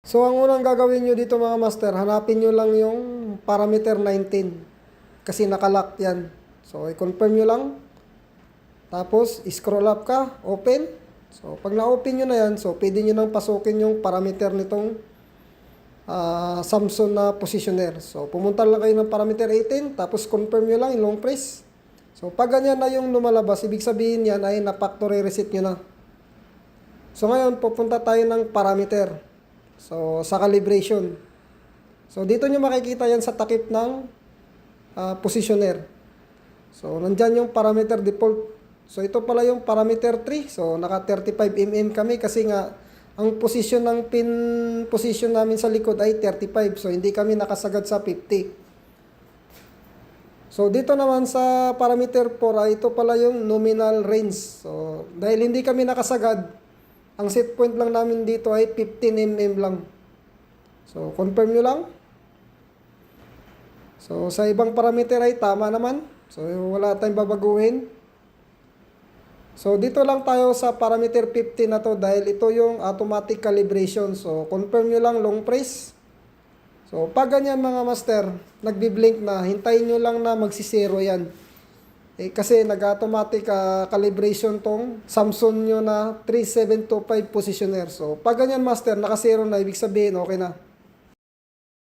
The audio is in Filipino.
So, ang unang gagawin nyo dito mga master, hanapin nyo lang yung parameter 19. Kasi nakalock yan. So, i-confirm nyo lang. Tapos, scroll up ka, open. So, pag na-open nyo na yan, so, pwede nyo nang pasukin yung parameter nitong Samsung na positioner. So, pumunta lang kayo ng parameter 18, tapos confirm nyo lang yung long press. So, pag ganyan na yung lumalabas, ibig sabihin yan ay na-factory reset nyo na. So, ngayon, pupunta tayo ng parameter. So, sa calibration. So, dito nyo makikita yan sa takip ng positioner. So, nandyan yung parameter default. So, ito pala yung parameter 3. So, naka 35 mm kami kasi nga, ang position ng pin position namin sa likod ay 35. So, hindi kami nakasagad sa 50. So, dito naman sa parameter 4, ito pala yung nominal range. So, dahil hindi kami nakasagad, ang set point lang namin dito ay 15 mm lang. So, confirm nyo lang. So, sa ibang parameter ay tama naman. So, wala tayong babaguhin. So, dito lang tayo sa parameter 50 na to dahil ito yung automatic calibration. So, confirm nyo lang long press. So, pag ganyan mga master, nagbi-blink na, hintayin nyo lang na magsisero yan. Kasi nag-automatic calibration tong Samsung nyo na 3725 positioner. So, pag ganyan master, nakasero na, ibig sabihin okay na.